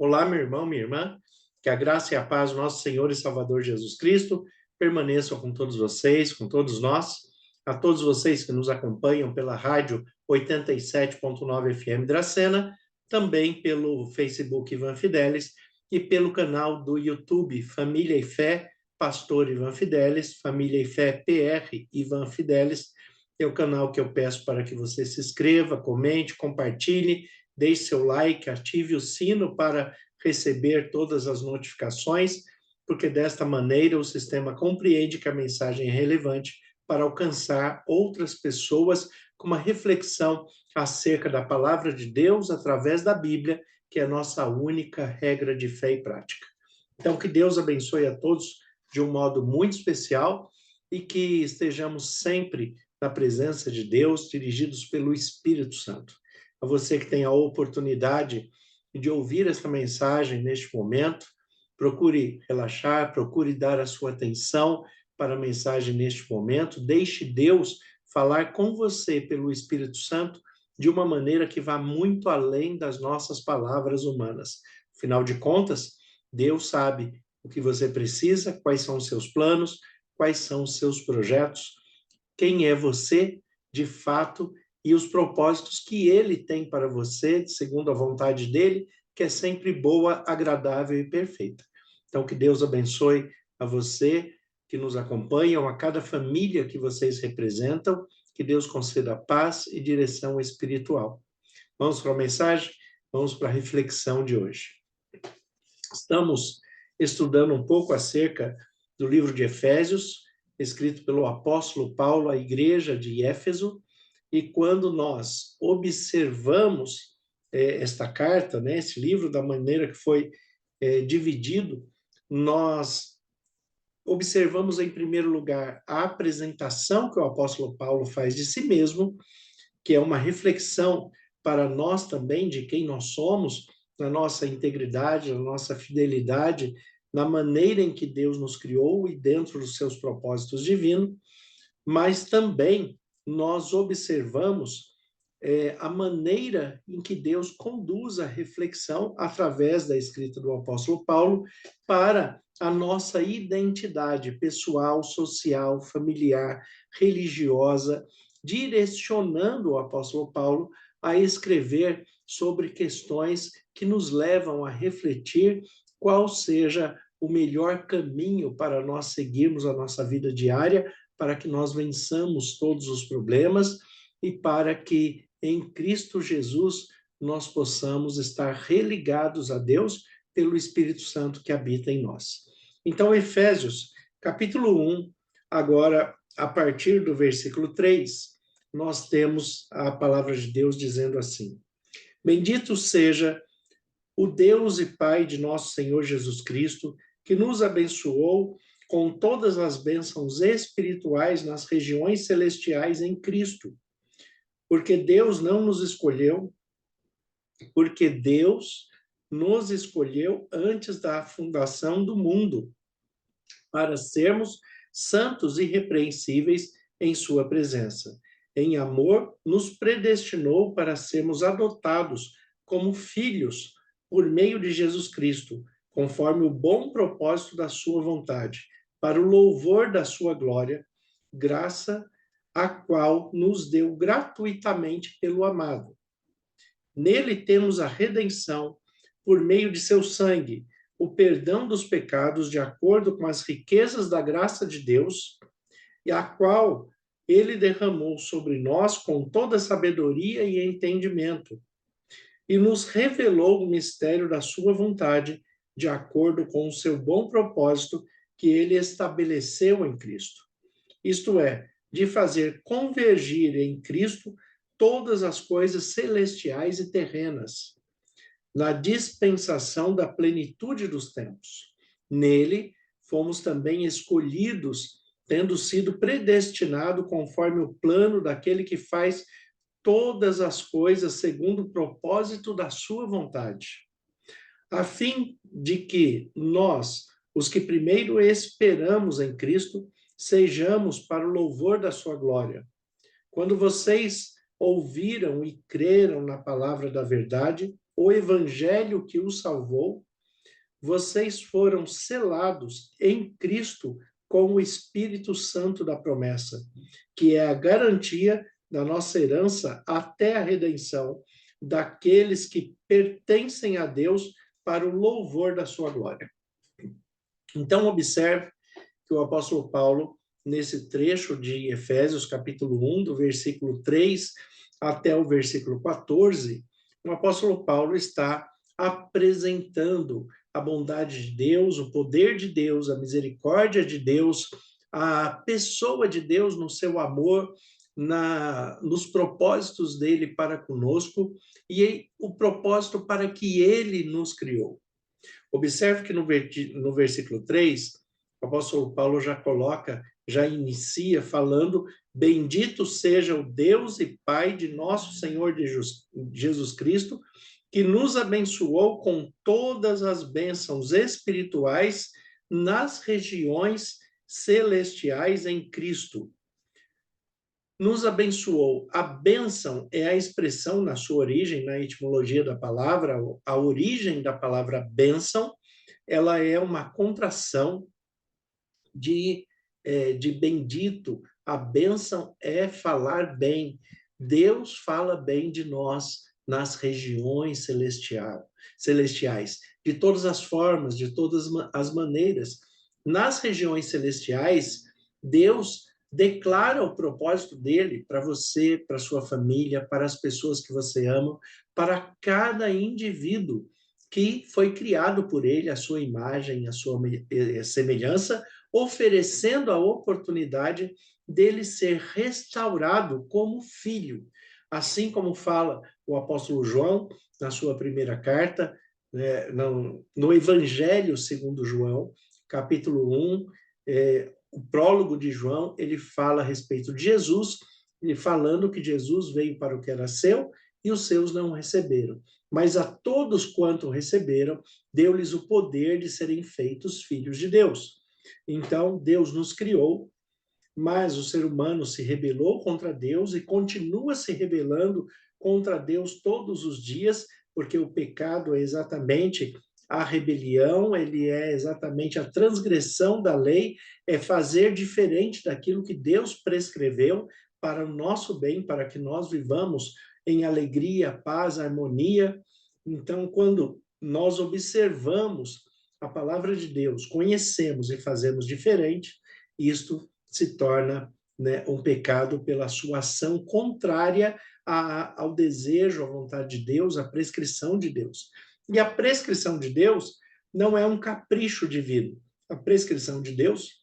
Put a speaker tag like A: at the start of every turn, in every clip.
A: Olá, meu irmão, minha irmã, que a graça e a paz do nosso Senhor e Salvador Jesus Cristo permaneçam com todos vocês, com todos nós, a todos vocês que nos acompanham pela rádio 87.9 FM Dracena, também pelo Facebook Ivan Fidelis e pelo canal do YouTube Família e Fé, Pastor Ivan Fidelis, Família e Fé PR Ivan Fidelis, é o canal que eu peço para que você se inscreva, comente, compartilhe, deixe seu like, ative o sino para receber todas as notificações, porque desta maneira o sistema compreende que a mensagem é relevante para alcançar outras pessoas com uma reflexão acerca da palavra de Deus através da Bíblia, que é a nossa única regra de fé e prática. Então, que Deus abençoe a todos de um modo muito especial e que estejamos sempre na presença de Deus, dirigidos pelo Espírito Santo. A você que tem a oportunidade de ouvir essa mensagem neste momento, procure relaxar, procure dar a sua atenção para a mensagem neste momento, deixe Deus falar com você pelo Espírito Santo de uma maneira que vá muito além das nossas palavras humanas. Afinal de contas, Deus sabe o que você precisa, quais são os seus planos, quais são os seus projetos, quem é você, de fato, e os propósitos que ele tem para você, segundo a vontade dele, que é sempre boa, agradável e perfeita. Então, que Deus abençoe a você que nos acompanham, a cada família que vocês representam, que Deus conceda paz e direção espiritual. Vamos para a mensagem? Vamos para a reflexão de hoje. Estamos estudando um pouco acerca do livro de Efésios, escrito pelo apóstolo Paulo à igreja de Éfeso, e quando nós observamos esta carta, né, esse livro, da maneira que foi dividido, nós observamos, em primeiro lugar, a apresentação que o apóstolo Paulo faz de si mesmo, que é uma reflexão para nós também de quem nós somos, na nossa integridade, na nossa fidelidade, na maneira em que Deus nos criou e dentro dos seus propósitos divinos, mas também nós observamos a maneira em que Deus conduz a reflexão através da escrita do apóstolo Paulo para a nossa identidade pessoal, social, familiar, religiosa, direcionando o apóstolo Paulo a escrever sobre questões que nos levam a refletir qual seja o melhor caminho para nós seguirmos a nossa vida diária, para que nós vençamos todos os problemas e para que em Cristo Jesus nós possamos estar religados a Deus pelo Espírito Santo que habita em nós. Então, Efésios, capítulo 1, agora, a partir do versículo 3, nós temos a palavra de Deus dizendo assim: Bendito seja o Deus e Pai de nosso Senhor Jesus Cristo, que nos abençoou com todas as bênçãos espirituais nas regiões celestiais em Cristo. Porque Deus nos escolheu antes da fundação do mundo, para sermos santos e irrepreensíveis em sua presença. Em amor, nos predestinou para sermos adotados como filhos por meio de Jesus Cristo, conforme o bom propósito da sua vontade, para o louvor da sua glória, graça a qual nos deu gratuitamente pelo amado. Nele temos a redenção por meio de seu sangue, o perdão dos pecados de acordo com as riquezas da graça de Deus, e a qual ele derramou sobre nós com toda sabedoria e entendimento, e nos revelou o mistério da sua vontade, de acordo com o seu bom propósito que ele estabeleceu em Cristo. Isto é, de fazer convergir em Cristo todas as coisas celestiais e terrenas, na dispensação da plenitude dos tempos. Nele, fomos também escolhidos, tendo sido predestinado conforme o plano daquele que faz todas as coisas segundo o propósito da sua vontade, a fim de que nós, os que primeiro esperamos em Cristo, sejamos para o louvor da sua glória. Quando vocês ouviram e creram na palavra da verdade, o evangelho que os salvou, vocês foram selados em Cristo com o Espírito Santo da promessa, que é a garantia da nossa herança até a redenção daqueles que pertencem a Deus para o louvor da sua glória. Então, observe que o apóstolo Paulo, nesse trecho de Efésios, capítulo 1, do versículo 3 até o versículo 14, o apóstolo Paulo está apresentando a bondade de Deus, o poder de Deus, a misericórdia de Deus, a pessoa de Deus no seu amor, nos propósitos dele para conosco e o propósito para que ele nos criou. Observe que no versículo 3, o apóstolo Paulo já inicia falando: bendito seja o Deus e Pai de nosso Senhor Jesus Cristo, que nos abençoou com todas as bênçãos espirituais nas regiões celestiais em Cristo. Nos abençoou. A bênção é a expressão na sua origem, na etimologia da palavra, a origem da palavra bênção, ela é uma contração de bendito. A bênção é falar bem. Deus fala bem de nós nas regiões celestiais, de todas as formas, de todas as maneiras. Nas regiões celestiais, Deus declara o propósito dele para você, para sua família, para as pessoas que você ama, para cada indivíduo que foi criado por ele, a sua imagem, a sua semelhança, oferecendo a oportunidade dele ser restaurado como filho. Assim como fala o apóstolo João na sua primeira carta, né, no Evangelho segundo João, capítulo 1, o prólogo de João, ele fala a respeito de Jesus, ele falando que Jesus veio para o que era seu e os seus não receberam. Mas a todos quanto receberam, deu-lhes o poder de serem feitos filhos de Deus. Então, Deus nos criou, mas o ser humano se rebelou contra Deus e continua se rebelando contra Deus todos os dias, porque o pecado é exatamente a rebelião, ele é exatamente a transgressão da lei, é fazer diferente daquilo que Deus prescreveu para o nosso bem, para que nós vivamos em alegria, paz, harmonia. Então, quando nós observamos a palavra de Deus, conhecemos e fazemos diferente, isto se torna, né, um pecado pela sua ação contrária ao desejo, à vontade de Deus, à prescrição de Deus. E a prescrição de Deus não é um capricho divino. A prescrição de Deus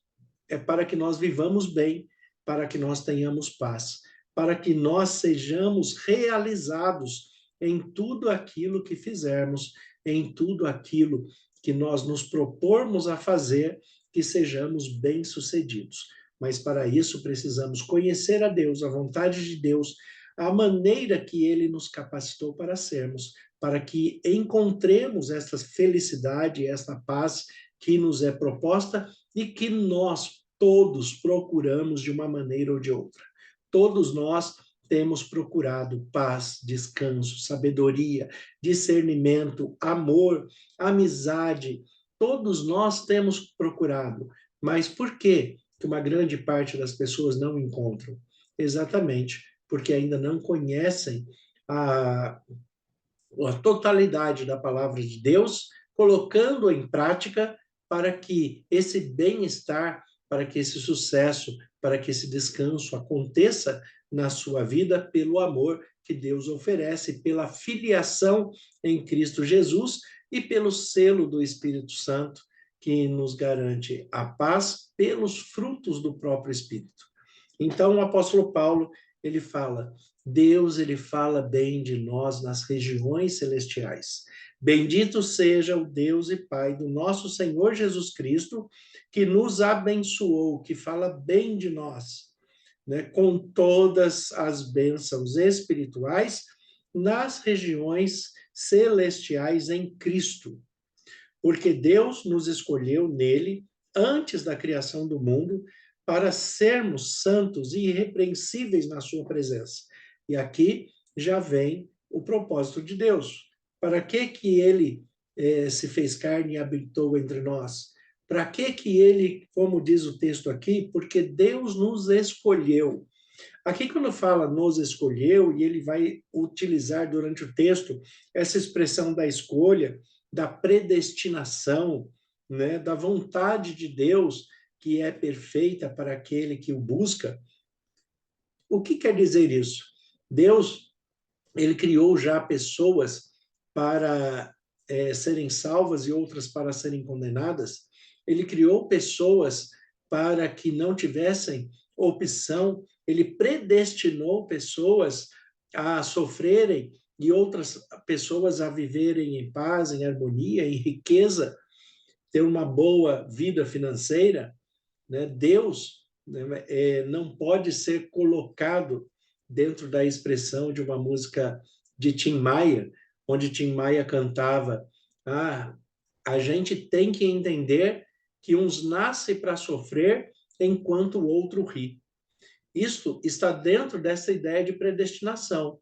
A: é para que nós vivamos bem, para que nós tenhamos paz, para que nós sejamos realizados em tudo aquilo que fizermos, em tudo aquilo que nós nos propormos a fazer, que sejamos bem-sucedidos. Mas para isso precisamos conhecer a Deus, a vontade de Deus, a maneira que ele nos capacitou para sermos, para que encontremos esta felicidade, esta paz que nos é proposta e que nós todos procuramos de uma maneira ou de outra. Todos nós temos procurado paz, descanso, sabedoria, discernimento, amor, amizade. Todos nós temos procurado. Mas por quê que uma grande parte das pessoas não encontram? Exatamente porque ainda não conhecem a totalidade da palavra de Deus, colocando em prática para que esse bem-estar, para que esse sucesso, para que esse descanso aconteça na sua vida pelo amor que Deus oferece, pela filiação em Cristo Jesus e pelo selo do Espírito Santo, que nos garante a paz pelos frutos do próprio Espírito. Então, o apóstolo Paulo, ele fala: Deus, ele fala bem de nós nas regiões celestiais. Bendito seja o Deus e Pai do nosso Senhor Jesus Cristo, que nos abençoou, que fala bem de nós, né, com todas as bênçãos espirituais nas regiões celestiais em Cristo. Porque Deus nos escolheu nele antes da criação do mundo para sermos santos e irrepreensíveis na sua presença. E aqui já vem o propósito de Deus. Para que ele se fez carne e habitou entre nós? Para que ele, como diz o texto aqui, porque Deus nos escolheu. Aqui, quando fala nos escolheu, e ele vai utilizar durante o texto essa expressão da escolha, da predestinação, né, da vontade de Deus, que é perfeita para aquele que o busca. O que quer dizer isso? Deus, ele criou já pessoas para serem salvas e outras para serem condenadas. Ele criou pessoas para que não tivessem opção. Ele predestinou pessoas a sofrerem e outras pessoas a viverem em paz, em harmonia, em riqueza, ter uma boa vida financeira. Né? Deus, né, não pode ser colocado dentro da expressão de uma música de Tim Maia, onde Tim Maia cantava: a gente tem que entender que uns nascem para sofrer enquanto o outro ri. Isto está dentro dessa ideia de predestinação.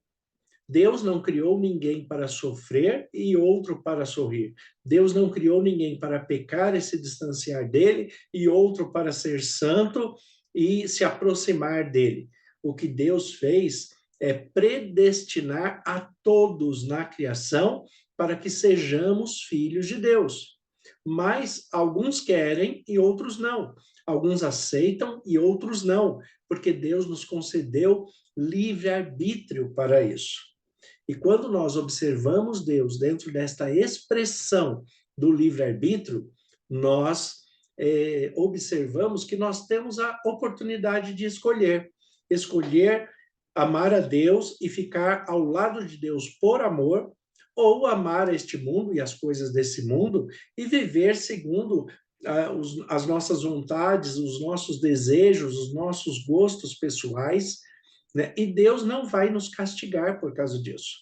A: Deus não criou ninguém para sofrer e outro para sorrir. Deus não criou ninguém para pecar e se distanciar dele e outro para ser santo e se aproximar dele. O que Deus fez é predestinar a todos na criação para que sejamos filhos de Deus. Mas alguns querem e outros não. Alguns aceitam e outros não, porque Deus nos concedeu livre-arbítrio para isso. E quando nós observamos Deus dentro desta expressão do livre-arbítrio, nós observamos que nós temos a oportunidade de escolher. Escolher amar a Deus e ficar ao lado de Deus por amor, ou amar este mundo e as coisas desse mundo e viver segundo as nossas vontades, os nossos desejos, os nossos gostos pessoais, né? E Deus não vai nos castigar por causa disso.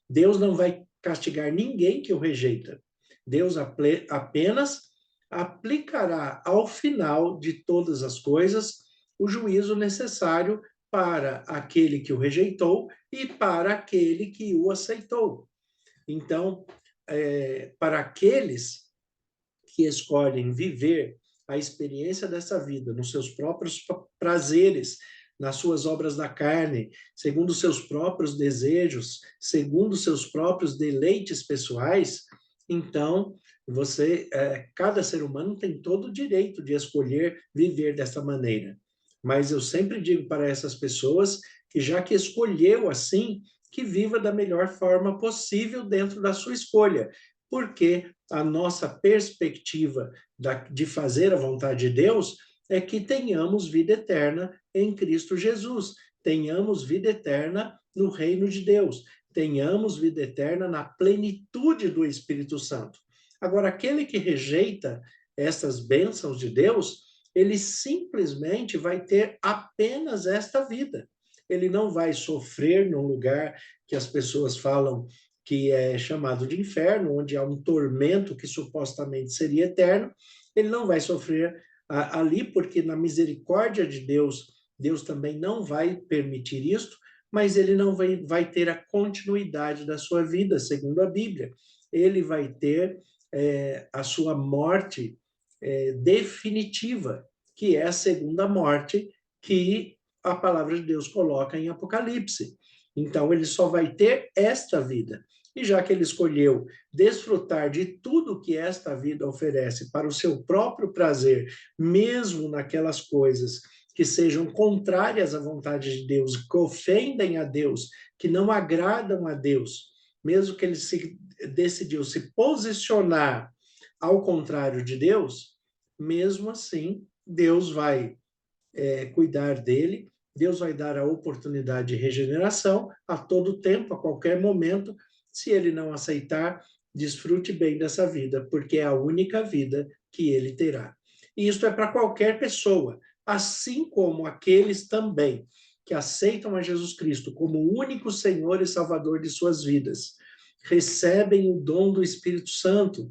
A: Deus não vai castigar ninguém que o rejeita. Deus apenas aplicará ao final de todas as coisas o juízo necessário para aquele que o rejeitou e para aquele que o aceitou. Então, para aqueles que escolhem viver a experiência dessa vida nos seus próprios prazeres, nas suas obras da carne, segundo os seus próprios desejos, segundo os seus próprios deleites pessoais, então cada ser humano tem todo o direito de escolher viver dessa maneira. Mas eu sempre digo para essas pessoas que já que escolheu assim, que viva da melhor forma possível dentro da sua escolha, porque a nossa perspectiva de fazer a vontade de Deus é que tenhamos vida eterna em Cristo Jesus, tenhamos vida eterna no reino de Deus, tenhamos vida eterna na plenitude do Espírito Santo. Agora, aquele que rejeita essas bênçãos de Deus, ele simplesmente vai ter apenas esta vida. Ele não vai sofrer num lugar que as pessoas falam que é chamado de inferno, onde há um tormento que supostamente seria eterno. Ele não vai sofrer ali, porque na misericórdia de Deus, Deus também não vai permitir isto, mas ele não vai ter a continuidade da sua vida, segundo a Bíblia. Ele vai ter a sua morte definitiva, que é a segunda morte que a palavra de Deus coloca em Apocalipse. Então, ele só vai ter esta vida. E já que ele escolheu desfrutar de tudo que esta vida oferece para o seu próprio prazer, mesmo naquelas coisas que sejam contrárias à vontade de Deus, que ofendem a Deus, que não agradam a Deus, mesmo que ele decidiu se posicionar ao contrário de Deus, mesmo assim, Deus vai cuidar dele, Deus vai dar a oportunidade de regeneração a todo tempo, a qualquer momento. Se ele não aceitar, desfrute bem dessa vida, porque é a única vida que ele terá. E isso é para qualquer pessoa, assim como aqueles também que aceitam a Jesus Cristo como o único Senhor e Salvador de suas vidas, recebem o dom do Espírito Santo,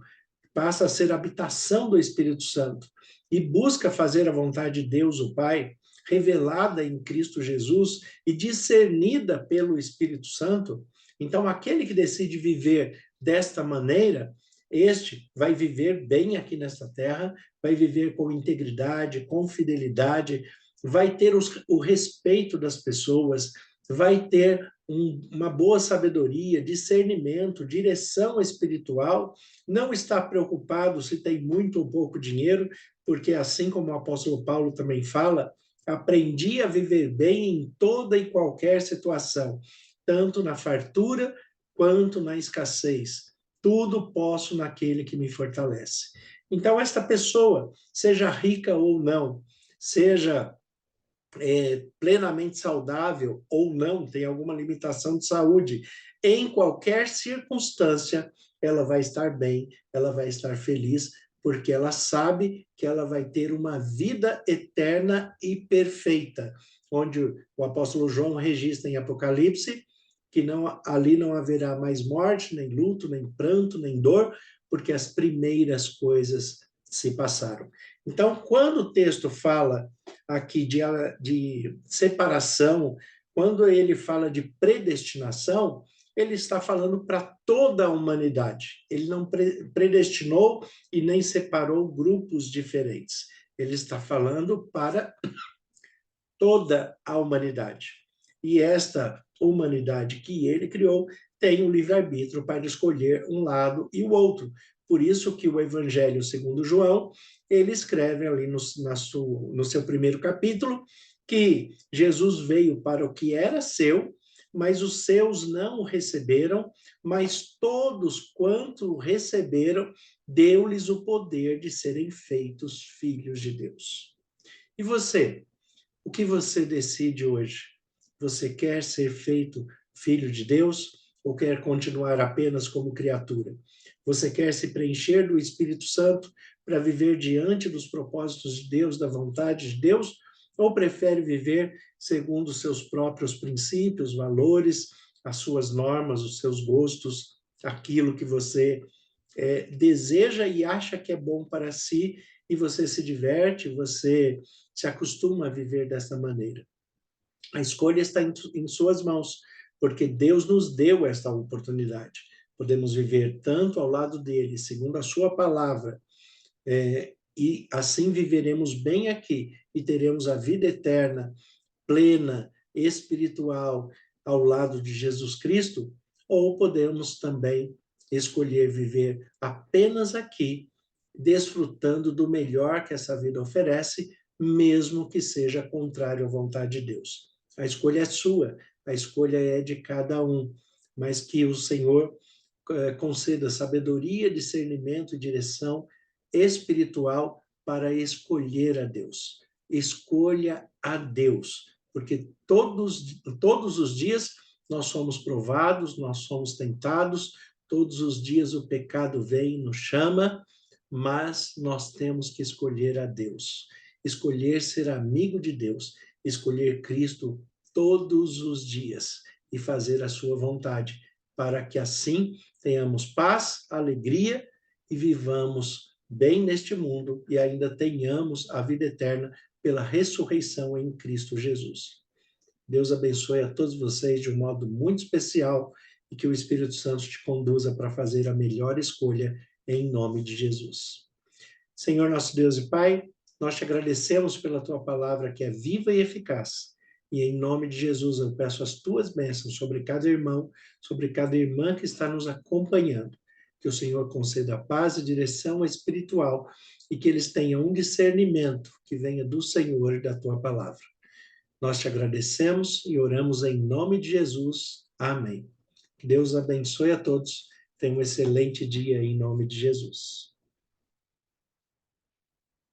A: passa a ser habitação do Espírito Santo, e busca fazer a vontade de Deus, o Pai, revelada em Cristo Jesus e discernida pelo Espírito Santo. Então, aquele que decide viver desta maneira, este vai viver bem aqui nesta terra, vai viver com integridade, com fidelidade, vai ter o respeito das pessoas, vai ter uma boa sabedoria, discernimento, direção espiritual, não está preocupado se tem muito ou pouco dinheiro, porque assim como o apóstolo Paulo também fala, aprendi a viver bem em toda e qualquer situação, tanto na fartura quanto na escassez. Tudo posso naquele que me fortalece. Então, esta pessoa, seja rica ou não, seja plenamente saudável ou não, tem alguma limitação de saúde, em qualquer circunstância, ela vai estar bem, ela vai estar feliz, porque ela sabe que ela vai ter uma vida eterna e perfeita, onde o apóstolo João registra em Apocalipse que ali não haverá mais morte, nem luto, nem pranto, nem dor, porque as primeiras coisas se passaram. Então, quando o texto fala aqui de separação, quando ele fala de predestinação, ele está falando para toda a humanidade. Ele não predestinou e nem separou grupos diferentes. Ele está falando para toda a humanidade. E esta humanidade que ele criou tem o livre-arbítrio para escolher um lado e o outro. Por isso que o Evangelho segundo João, ele escreve ali no seu primeiro capítulo que Jesus veio para o que era seu, mas os seus não o receberam, mas todos quanto o receberam, deu-lhes o poder de serem feitos filhos de Deus. E você? O que você decide hoje? Você quer ser feito filho de Deus ou quer continuar apenas como criatura? Você quer se preencher do Espírito Santo para viver diante dos propósitos de Deus, da vontade de Deus? Ou prefere viver segundo os seus próprios princípios, valores, as suas normas, os seus gostos, aquilo que você deseja e acha que é bom para si, e você se diverte, você se acostuma a viver dessa maneira? A escolha está em suas mãos, porque Deus nos deu esta oportunidade. Podemos viver tanto ao lado dele, segundo a sua palavra, e assim viveremos bem aqui e teremos a vida eterna, plena, espiritual, ao lado de Jesus Cristo, ou podemos também escolher viver apenas aqui, desfrutando do melhor que essa vida oferece, mesmo que seja contrário à vontade de Deus. A escolha é sua, a escolha é de cada um, mas que o Senhor conceda sabedoria, discernimento e direção espiritual para escolher a Deus. Escolha a Deus, porque todos os dias nós somos provados, nós somos tentados, todos os dias o pecado vem e nos chama, mas nós temos que escolher a Deus, escolher ser amigo de Deus, escolher Cristo todos os dias e fazer a sua vontade, para que assim tenhamos paz, alegria e vivamos bem neste mundo e ainda tenhamos a vida eterna pela ressurreição em Cristo Jesus. Deus abençoe a todos vocês de um modo muito especial e que o Espírito Santo te conduza para fazer a melhor escolha em nome de Jesus. Senhor nosso Deus e Pai, nós te agradecemos pela tua palavra que é viva e eficaz. E em nome de Jesus eu peço as tuas bênçãos sobre cada irmão, sobre cada irmã que está nos acompanhando. Que o Senhor conceda paz e direção espiritual e que eles tenham um discernimento que venha do Senhor e da tua palavra. Nós te agradecemos e oramos em nome de Jesus. Amém. Que Deus abençoe a todos. Tenha um excelente dia em nome de Jesus.